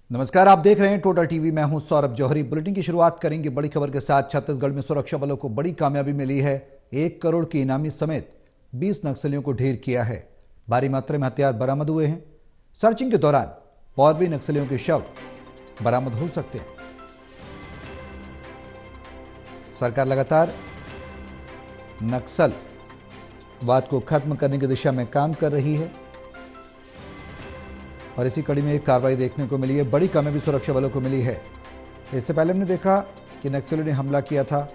नमस्कार, आप देख रहे हैं टोटल टीवी। मैं हूं सौरभ जौहरी। बुलेटिन की शुरुआत करेंगे बड़ी खबर के साथ। छत्तीसगढ़ में सुरक्षा बलों को बड़ी कामयाबी मिली है। 1 करोड़ की इनामी समेत 20 नक्सलियों को ढेर किया है। भारी मात्रा में हथियार बरामद हुए हैं। सर्चिंग के दौरान और भी नक्सलियों के शव बरामद हो सकते हैं। सरकार लगातार नक्सलवाद को खत्म करने की दिशा में काम कर रही है और इसी कड़ी में एक कार्रवाई देखने को मिली है। बड़ी कामयाबी सुरक्षा बलों को मिली है। इससे पहले हमने देखा कि नक्सलियों ने हमला किया था,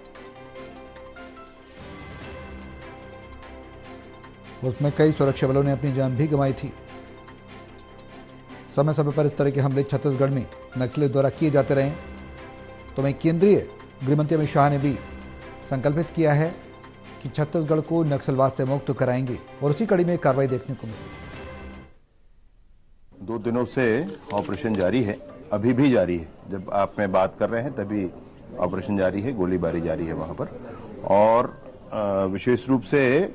उसमें कई सुरक्षा बलों ने अपनी जान भी गंवाई थी। समय समय पर इस तरह के हमले छत्तीसगढ़ में नक्सलियों द्वारा किए जाते रहे। तो वहीं केंद्रीय गृहमंत्री अमित शाह ने भी संकल्पित किया है कि छत्तीसगढ़ को नक्सलवाद से मुक्त कराएंगे और उसी कड़ी में एक कार्रवाई देखने को मिली। 2 दिनों से ऑपरेशन जारी है, अभी भी जारी है। जब आप मैं बात कर रहे हैं तभी ऑपरेशन जारी है, गोलीबारी जारी है वहां पर। और विशेष रूप से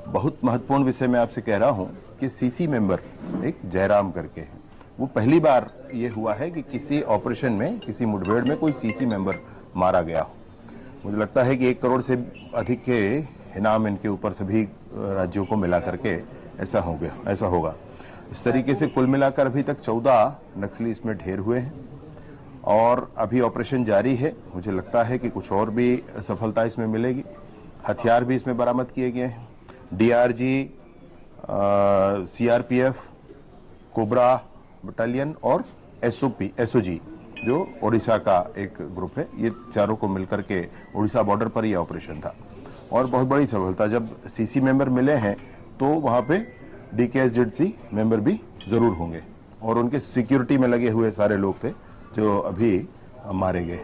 बहुत महत्वपूर्ण विषय मैं आपसे कह रहा हूं कि सीसी मेंबर एक जयराम करके है। वो पहली बार ये हुआ है कि किसी ऑपरेशन में, किसी मुठभेड़ में कोई सीसी मेंबर मारा गया हो। मुझे लगता है कि 1 करोड़ से अधिक के इनाम इनके ऊपर सभी राज्यों को मिला करके ऐसा होगा। इस तरीके से कुल मिलाकर अभी तक 14 नक्सली इसमें ढेर हुए हैं और अभी ऑपरेशन जारी है। मुझे लगता है कि कुछ और भी सफलता इसमें मिलेगी। हथियार भी इसमें बरामद किए गए हैं। डीआरजी, सीआरपीएफ, कोबरा बटालियन और एसओजी जो ओडिशा का एक ग्रुप है, ये चारों को मिलकर के ओडिशा बॉर्डर पर यह ऑपरेशन था और बहुत बड़ी सफलता। जब सीसी मेंबर मिले हैं तो वहां पे डीकेएसजेडसी मेंबर भी जरूर होंगे और उनके सिक्योरिटी में लगे हुए सारे लोग थे जो अभी मारे गए।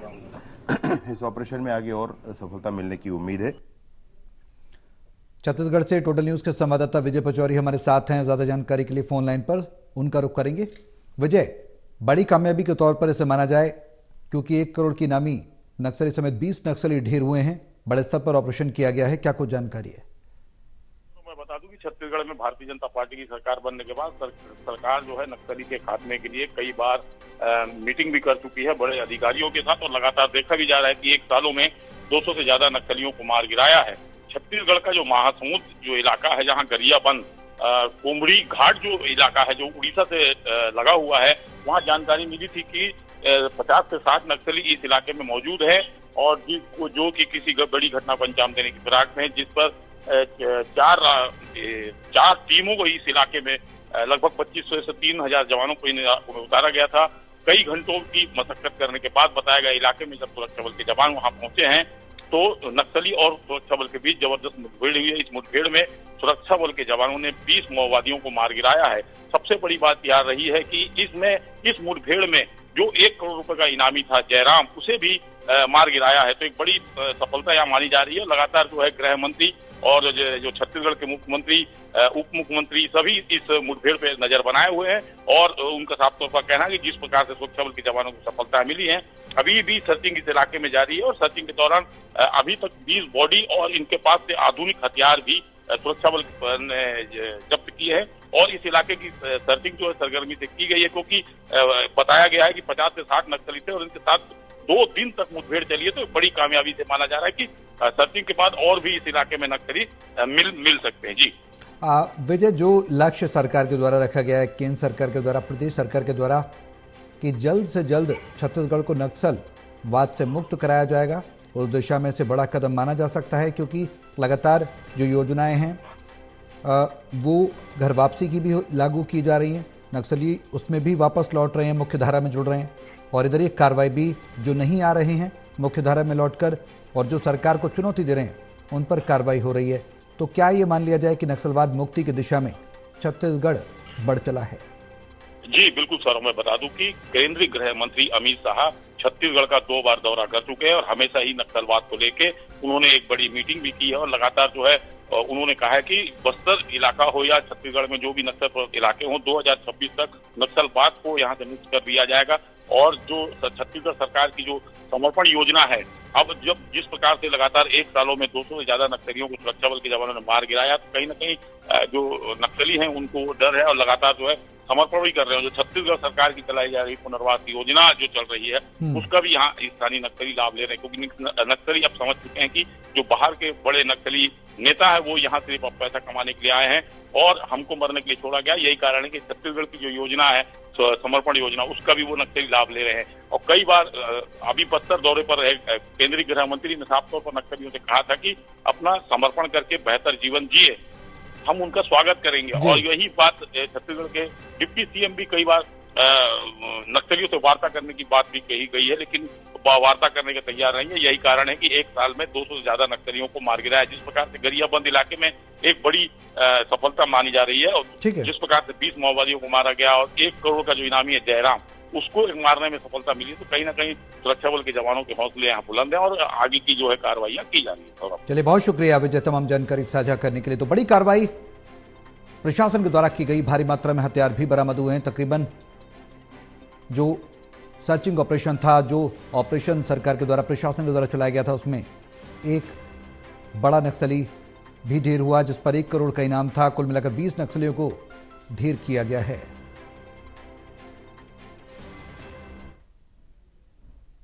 इस ऑपरेशन में आगे और सफलता मिलने की उम्मीद है। छत्तीसगढ़ से टोटल न्यूज के संवाददाता विजय पचौरी हमारे साथ हैं। ज्यादा जानकारी के लिए फोन लाइन पर उनका रुख करेंगे। विजय, बड़ी कामयाबी के तौर पर इसे माना जाए क्योंकि 1 करोड़ की इनामी नक्सली समेत 20 नक्सली ढेर हुए हैं। बड़े स्तर पर ऑपरेशन किया गया है, क्या कुछ जानकारी है? बता दूं कि छत्तीसगढ़ में भारतीय जनता पार्टी की सरकार बनने के बाद सरकार जो है नक्सली के खात्मे के लिए कई बार मीटिंग भी कर चुकी है बड़े अधिकारियों के साथ और लगातार देखा भी जा रहा है कि 1 सालों में 200 से ज्यादा नक्सलियों को मार गिराया है। छत्तीसगढ़ का जो महासमुंद जो इलाका है, जहाँ गरियाबंद कोमड़ी घाट जो इलाका है, जो उड़ीसा से लगा हुआ है, वहाँ जानकारी मिली थी कि 50 से 60 नक्सली इस इलाके में मौजूद है और जो कि किसी बड़ी घटना को अंजाम देने की फिराक में है, जिस पर 4 टीमों को इस इलाके में लगभग 2500 से 3000 जवानों को उतारा गया था। कई घंटों की मशक्कत करने के बाद बताया गया इलाके में जब सुरक्षा बल के जवान वहां पहुंचे हैं तो नक्सली और सुरक्षा बल के बीच जबरदस्त मुठभेड़ हुई है। इस मुठभेड़ में सुरक्षा बल के जवानों ने 20 माओवादियों को मार गिराया है। सबसे बड़ी बात यह रही है कि इस मुठभेड़ में जो 1 करोड़ रुपए का इनामी था जयराम, उसे भी मार गिराया है। तो एक बड़ी सफलता यहाँ मानी जा रही है। लगातार जो है गृह मंत्री और जो छत्तीसगढ़ के मुख्यमंत्री, उप मुख्यमंत्री सभी इस मुठभेड़ पे नजर बनाए हुए हैं और उनका साफ तौर पर कहना है कि जिस प्रकार से सुरक्षा बल के जवानों को सफलता मिली है, अभी भी सर्चिंग इस इलाके में जारी है और सर्चिंग के दौरान अभी तक 20 बॉडी और इनके पास से आधुनिक हथियार भी सुरक्षा बल ने जब्त किए हैं और इस इलाके की सर्चिंग जो है सरगर्मी से की गई है क्योंकि बताया गया है कि 50 से 60 नक्सली थे और इनके साथ 2 दिन तक मुठभेड़ चली है। तो बड़ी कामयाबी से माना जा रहा है कि सर्चिंग के बाद और भी इस इलाके में नक्सली मिल सकते हैं। जी विजय, जो लक्ष्य सरकार के द्वारा रखा गया है, केंद्र सरकार के द्वारा, प्रदेश सरकार के द्वारा, कि जल्द से जल्द छत्तीसगढ़ को नक्सलवाद से मुक्त कराया जाएगा, उस दिशा में से बड़ा कदम माना जा सकता है क्योंकि लगातार जो योजनाएं हैं वो घर वापसी की भी लागू की जा रही हैं। नक्सली उसमें भी वापस लौट रहे हैं, मुख्य धारा में जुड़ रहे हैं और इधर ये कार्रवाई भी जो नहीं आ रहे हैं मुख्य धारा में लौटकर और जो सरकार को चुनौती दे रहे हैं उन पर कार्रवाई हो रही है। तो क्या ये मान लिया जाए कि नक्सलवाद मुक्ति की दिशा में छत्तीसगढ़ बढ़ चला है? जी बिल्कुल सर, मैं बता दूं कि केंद्रीय गृह मंत्री अमित शाह छत्तीसगढ़ का 2 बार दौरा कर चुके हैं और हमेशा ही नक्सलवाद को लेके उन्होंने एक बड़ी मीटिंग भी की है और लगातार जो है उन्होंने कहा है कि बस्तर इलाका हो या छत्तीसगढ़ में जो भी नक्सल प्रभावित इलाके हों, 2026 तक नक्सलवाद को यहाँ से मुक्त कर दिया जाएगा। और जो छत्तीसगढ़ सरकार की जो समर्पण योजना है, अब जब जिस प्रकार से लगातार 1 सालों में 200 से ज्यादा नक्सलियों को सुरक्षा बल के जवानों ने मार गिराया, तो कहीं न कहीं जो नक्सली हैं उनको डर है और लगातार जो है समर्पण भी कर रहे हैं। जो छत्तीसगढ़ सरकार की चलाई जा रही पुनर्वास योजना जो चल रही है, उसका भी यहाँ स्थानीय नक्सली लाभ ले रहे हैं, क्योंकि नक्सली अब समझ चुके हैं कि जो बाहर के बड़े नक्सली नेता है वो यहाँ सिर्फ अब पैसा कमाने के लिए आए हैं और हमको मरने के लिए छोड़ा गया। यही कारण है कि छत्तीसगढ़ की जो योजना है समर्पण योजना, उसका भी वो नक्सली लाभ ले रहे हैं। और कई बार अभी बस्तर दौरे पर केंद्रीय गृह मंत्री ने साफ तौर पर नक्सलियों से कहा था कि अपना समर्पण करके बेहतर जीवन जिए, हम उनका स्वागत करेंगे। और यही बात छत्तीसगढ़ के डिप्टी सीएम भी कई बार नक्सलियों से वार्ता करने की बात भी कही गई है, लेकिन वार्ता करने के तैयार नहीं है। यही कारण है कि 1 साल में 200 से ज्यादा नक्सलियों को मार गिराया। जिस प्रकार से गरियाबंद इलाके में एक बड़ी सफलता मानी जा रही है, और जिस प्रकार से 20 माओवादियों को मारा गया और 1 करोड़ का जो इनामी है जयराम, उसको मारने में सफलता मिली, तो कहीं ना कहीं सुरक्षा बल के जवानों के हौसले यहाँ बुलंद हैं और आगे की जो है कार्रवाइयां की जा रही है। चलिए, बहुत शुक्रिया विजय तमाम जानकारी साझा करने के लिए। तो बड़ी कार्रवाई प्रशासन के द्वारा की गई, भारी मात्रा में हथियार भी बरामद हुए हैं। तकरीबन जो सर्चिंग ऑपरेशन था, जो ऑपरेशन सरकार के द्वारा प्रशासन के द्वारा चलाया गया था, उसमें एक बड़ा नक्सली भी ढेर हुआ जिस पर 1 करोड़ का इनाम था। कुल मिलाकर 20 नक्सलियों को ढेर किया गया है।